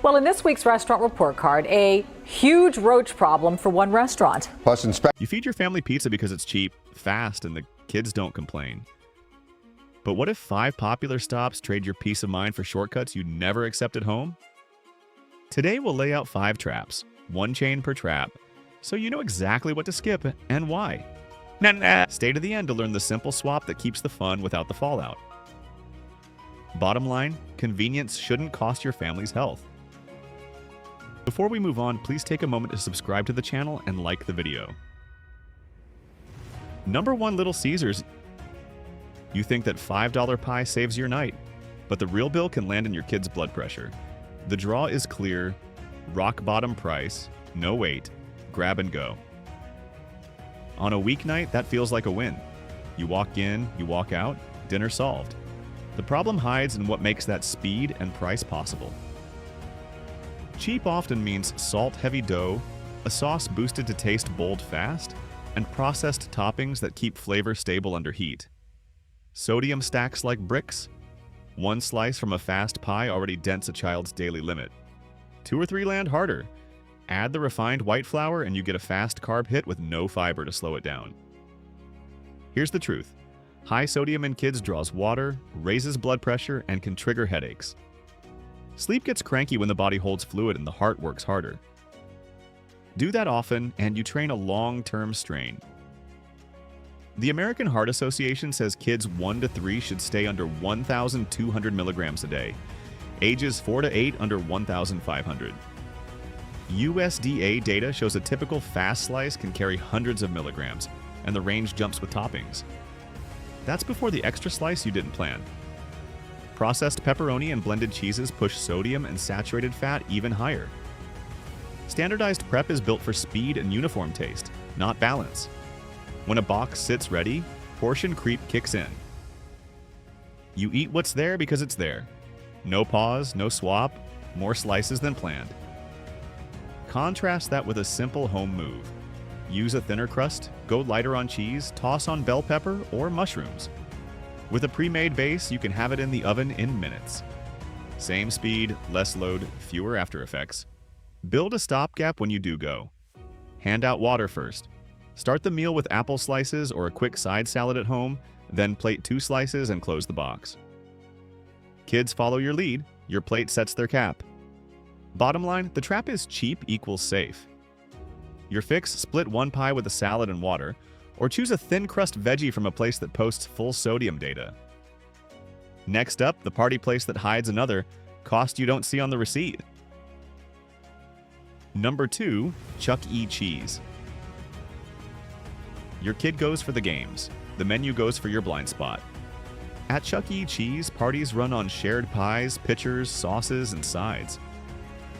Well, in this week's restaurant report card, a huge roach problem for one restaurant. Plus, you feed your family pizza because it's cheap, fast, and the kids don't complain. But what if 5 popular stops trade your peace of mind for shortcuts you'd never accept at home? Today we'll lay out 5 traps, 1 chain per trap, so you know exactly what to skip and why. Stay to the end to learn the simple swap that keeps the fun without the fallout. Bottom line, convenience shouldn't cost your family's health. Before we move on, please take a moment to subscribe to the channel and like the video. Number 1, Little Caesars. You think that $5 pie saves your night, but the real bill can land in your kid's blood pressure. The draw is clear, rock bottom price, no wait, grab and go. On a weeknight, that feels like a win. You walk in, you walk out, dinner solved. The problem hides in what makes that speed and price possible. Cheap often means salt-heavy dough, a sauce boosted to taste bold fast, and processed toppings that keep flavor stable under heat. Sodium stacks like bricks. 1 slice from a fast pie already dents a child's daily limit. 2 or 3 land harder. Add the refined white flour and you get a fast carb hit with no fiber to slow it down. Here's the truth. High sodium in kids draws water, raises blood pressure, and can trigger headaches. Sleep gets cranky when the body holds fluid and the heart works harder. Do that often, and you train a long-term strain. The American Heart Association says kids 1 to 3 should stay under 1,200 milligrams a day, ages 4 to 8 under 1,500. USDA data shows a typical fast slice can carry hundreds of milligrams, and the range jumps with toppings. That's before the extra slice you didn't plan. Processed pepperoni and blended cheeses push sodium and saturated fat even higher. Standardized prep is built for speed and uniform taste, not balance. When a box sits ready, portion creep kicks in. You eat what's there because it's there. No pause, no swap, more slices than planned. Contrast that with a simple home move. Use a thinner crust, go lighter on cheese, toss on bell pepper or mushrooms. With a pre-made base, you can have it in the oven in minutes. Same speed, less load, fewer after effects. Build a stopgap when you do go. Hand out water first. Start the meal with apple slices or a quick side salad at home, then plate 2 slices and close the box. Kids follow your lead, your plate sets their cap. Bottom line, the trap is cheap equals safe. Your fix, split 1 pie with a salad and water, or choose a thin crust veggie from a place that posts full sodium data. Next up, the party place that hides another, cost you don't see on the receipt. Number 2, Chuck E. Cheese. Your kid goes for the games. The menu goes for your blind spot. At Chuck E. Cheese, parties run on shared pies, pitchers, sauces, and sides.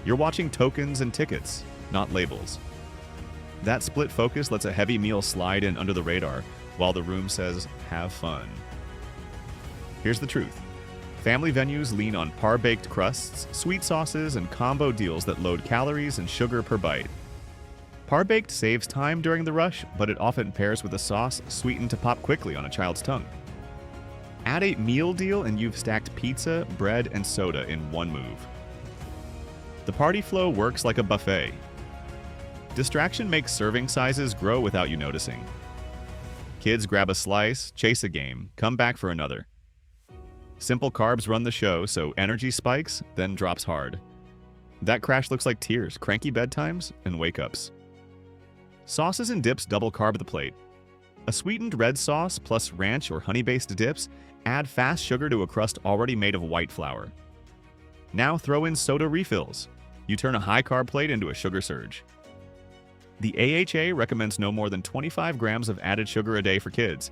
You're watching tokens and tickets, not labels. That split focus lets a heavy meal slide in under the radar, while the room says, have fun. Here's the truth. Family venues lean on par-baked crusts, sweet sauces, and combo deals that load calories and sugar per bite. Par-baked saves time during the rush, but it often pairs with a sauce sweetened to pop quickly on a child's tongue. Add a meal deal and you've stacked pizza, bread, and soda in one move. The party flow works like a buffet. Distraction makes serving sizes grow without you noticing. Kids grab a slice, chase a game, come back for another. Simple carbs run the show, so energy spikes, then drops hard. That crash looks like tears, cranky bedtimes, and wake-ups. Sauces and dips double carb the plate. A sweetened red sauce plus ranch or honey-based dips add fast sugar to a crust already made of white flour. Now throw in soda refills. You turn a high-carb plate into a sugar surge. The AHA recommends no more than 25 grams of added sugar a day for kids.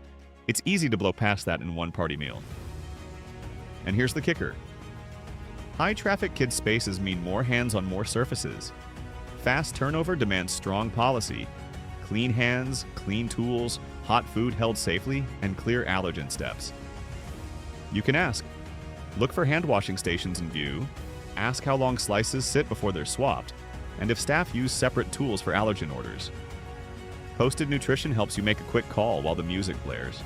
It's easy to blow past that in one party meal. And here's the kicker. High-traffic kid spaces mean more hands on more surfaces. Fast turnover demands strong policy. Clean hands, clean tools, hot food held safely, and clear allergen steps. You can ask. Look for hand washing stations in view. Ask how long slices sit before they're swapped, and if staff use separate tools for allergen orders. Posted nutrition helps you make a quick call while the music blares.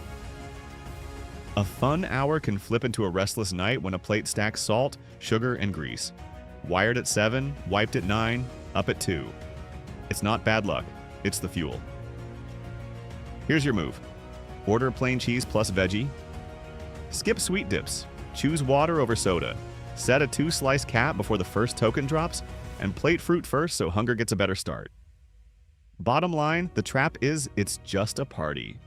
A fun hour can flip into a restless night when a plate stacks salt, sugar, and grease. Wired at 7, wiped at 9, up at 2. It's not bad luck, it's the fuel. Here's your move. Order plain cheese plus veggie. Skip sweet dips. Choose water over soda. Set a 2-slice cap before the first token drops, and plate fruit first so hunger gets a better start. Bottom line, the trap is it's just a party.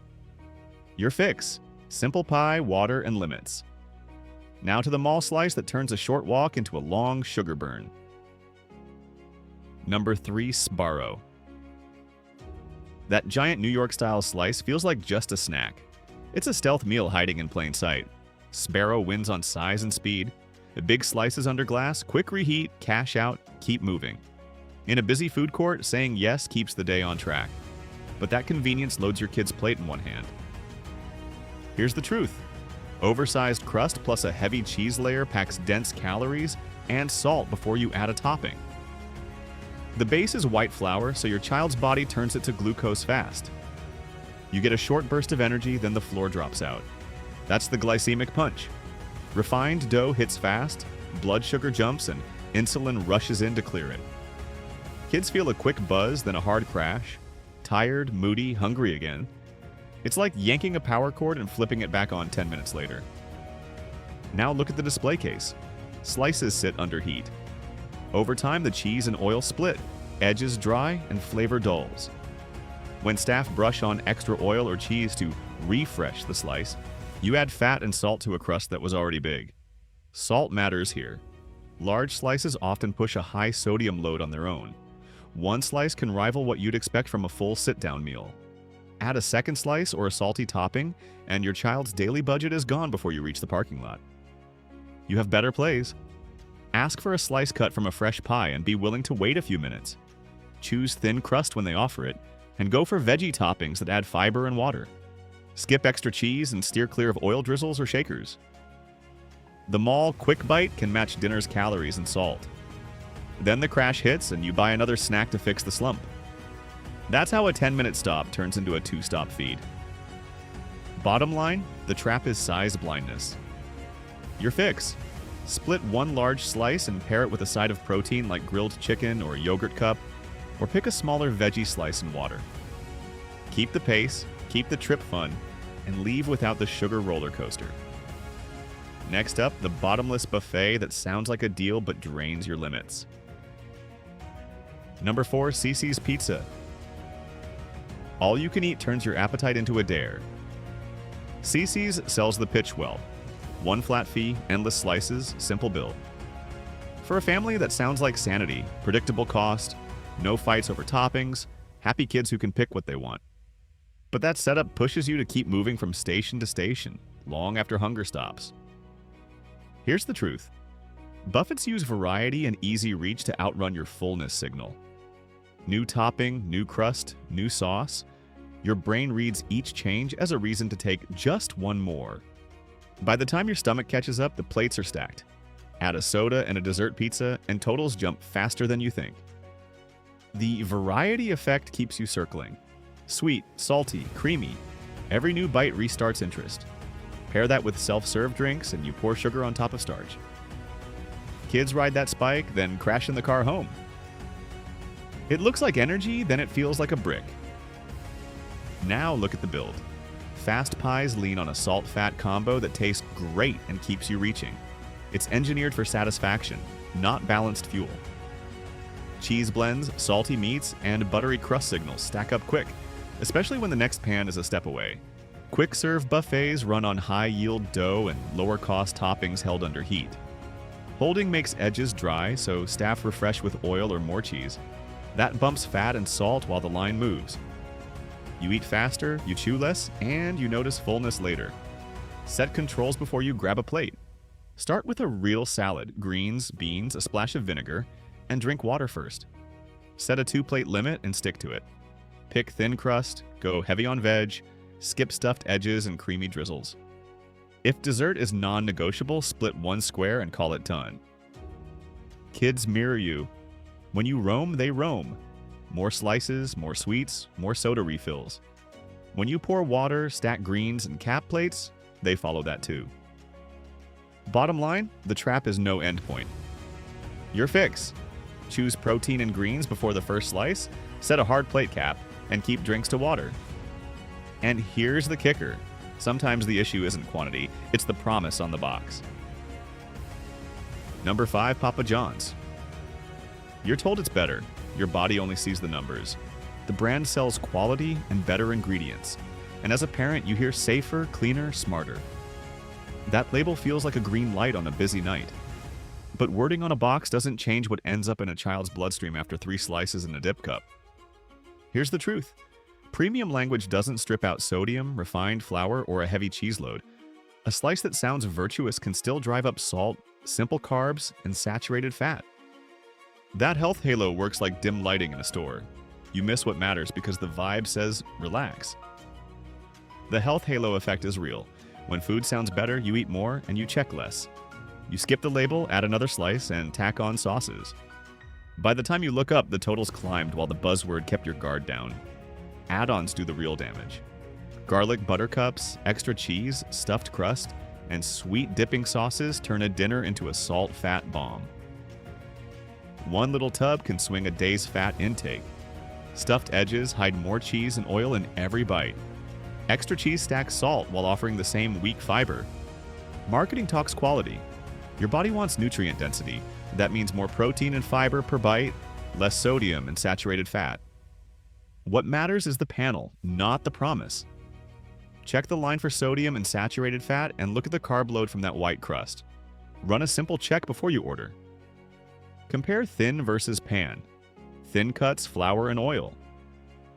Your fix. Simple pie, water, and limits. Now to the mall slice that turns a short walk into a long sugar burn. Number 3, Sbarro. That giant New York-style slice feels like just a snack. It's a stealth meal hiding in plain sight. Sbarro wins on size and speed. Big slices under glass, quick reheat, cash out, keep moving. In a busy food court, saying yes keeps the day on track. But that convenience loads your kid's plate in one hand. Here's the truth. Oversized crust plus a heavy cheese layer packs dense calories and salt before you add a topping. The base is white flour, so your child's body turns it to glucose fast. You get a short burst of energy, then the floor drops out. That's the glycemic punch. Refined dough hits fast, blood sugar jumps, and insulin rushes in to clear it. Kids feel a quick buzz, then a hard crash. Tired, moody, hungry again. It's like yanking a power cord and flipping it back on 10 minutes later. Now look at the display case. Slices sit under heat. Over time, the cheese and oil split, edges dry, and flavor dulls. When staff brush on extra oil or cheese to refresh the slice, you add fat and salt to a crust that was already big. Salt matters here. Large slices often push a high sodium load on their own. One slice can rival what you'd expect from a full sit-down meal. Add a second slice or a salty topping, and your child's daily budget is gone before you reach the parking lot. You have better plays. Ask for a slice cut from a fresh pie and be willing to wait a few minutes. Choose thin crust when they offer it, and go for veggie toppings that add fiber and water. Skip extra cheese and steer clear of oil drizzles or shakers. The mall quick bite can match dinner's calories and salt. Then the crash hits and you buy another snack to fix the slump. That's how a 10-minute stop turns into a 2-stop feed. Bottom line, the trap is size blindness. Your fix. Split one large slice and pair it with a side of protein like grilled chicken or a yogurt cup, or pick a smaller veggie slice and water. Keep the pace, keep the trip fun, and leave without the sugar roller coaster. Next up, the bottomless buffet that sounds like a deal but drains your limits. Number 4, CiCi's Pizza. All you can eat turns your appetite into a dare. CiCi's sells the pitch well. One flat fee, endless slices, simple bill. For a family that sounds like sanity, predictable cost, no fights over toppings, happy kids who can pick what they want. But that setup pushes you to keep moving from station to station, long after hunger stops. Here's the truth. Buffets use variety and easy reach to outrun your fullness signal. New topping, new crust, new sauce. Your brain reads each change as a reason to take just one more. By the time your stomach catches up, the plates are stacked. Add a soda and a dessert pizza, and totals jump faster than you think. The variety effect keeps you circling. Sweet, salty, creamy. Every new bite restarts interest. Pair that with self-serve drinks and you pour sugar on top of starch. Kids ride that spike, then crash in the car home. It looks like energy, then it feels like a brick. Now look at the build. Fast pies lean on a salt-fat combo that tastes great and keeps you reaching. It's engineered for satisfaction, not balanced fuel. Cheese blends, salty meats, and buttery crust signals stack up quick, especially when the next pan is a step away. Quick-serve buffets run on high-yield dough and lower-cost toppings held under heat. Holding makes edges dry, so staff refresh with oil or more cheese. That bumps fat and salt while the line moves. You eat faster, you chew less, and you notice fullness later. Set controls before you grab a plate. Start with a real salad, greens, beans, a splash of vinegar, and drink water first. Set a 2-plate limit and stick to it. Pick thin crust, go heavy on veg, skip stuffed edges and creamy drizzles. If dessert is non-negotiable, split one square and call it done. Kids mirror you. When you roam, they roam. More slices, more sweets, more soda refills. When you pour water, stack greens, and cap plates, they follow that too. Bottom line, the trap is no endpoint. Your fix: choose protein and greens before the first slice, set a hard plate cap, and keep drinks to water. And here's the kicker. Sometimes the issue isn't quantity, it's the promise on the box. Number 5, Papa John's. You're told it's better. Your body only sees the numbers. The brand sells quality and better ingredients. And as a parent, you hear safer, cleaner, smarter. That label feels like a green light on a busy night. But wording on a box doesn't change what ends up in a child's bloodstream after 3 slices in a dip cup. Here's the truth. Premium language doesn't strip out sodium, refined flour, or a heavy cheese load. A slice that sounds virtuous can still drive up salt, simple carbs, and saturated fat. That health halo works like dim lighting in a store. You miss what matters because the vibe says, relax. The health halo effect is real. When food sounds better, you eat more and you check less. You skip the label, add another slice, and tack on sauces. By the time you look up, the totals climbed while the buzzword kept your guard down. Add-ons do the real damage. Garlic butter cups, extra cheese, stuffed crust, and sweet dipping sauces turn a dinner into a salt-fat bomb. One little tub can swing a day's fat intake. Stuffed edges hide more cheese and oil in every bite. Extra cheese stacks salt while offering the same weak fiber. Marketing talks quality. Your body wants nutrient density. That means more protein and fiber per bite, less sodium and saturated fat. What matters is the panel, not the promise. Check the line for sodium and saturated fat and look at the carb load from that white crust. Run a simple check before you order. Compare thin versus pan. Thin cuts, flour, and oil.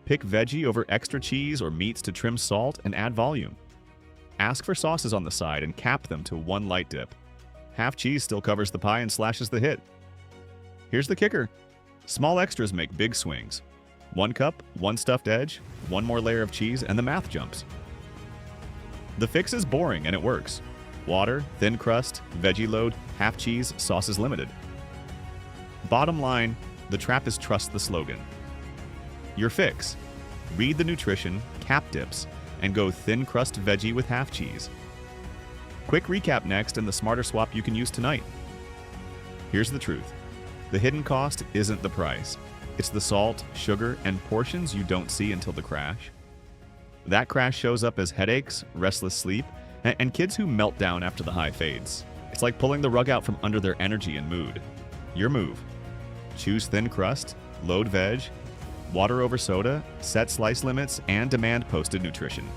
Pick veggie over extra cheese or meats to trim salt and add volume. Ask for sauces on the side and cap them to one light dip. Half cheese still covers the pie and slashes the hit. Here's the kicker. Small extras make big swings. 1 cup, 1 stuffed edge, 1 more layer of cheese, and the math jumps. The fix is boring and it works. Water, thin crust, veggie load, half cheese, sauces limited. Bottom line, the trap is trust the slogan. Your fix: read the nutrition, cap dips, and go thin crust veggie with half cheese. Quick recap next and the smarter swap you can use tonight. Here's the truth. The hidden cost isn't the price. It's the salt, sugar, and portions you don't see until the crash. That crash shows up as headaches, restless sleep, and kids who melt down after the high fades. It's like pulling the rug out from under their energy and mood. Your move: choose thin crust, load veg, water over soda, set slice limits, and demand posted nutrition.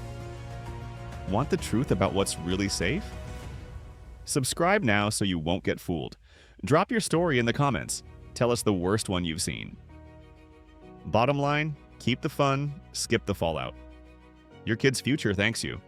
Want the truth about what's really safe? Subscribe now so you won't get fooled. Drop your story in the comments. Tell us the worst one you've seen. Bottom line, keep the fun, skip the fallout. Your kid's future thanks you.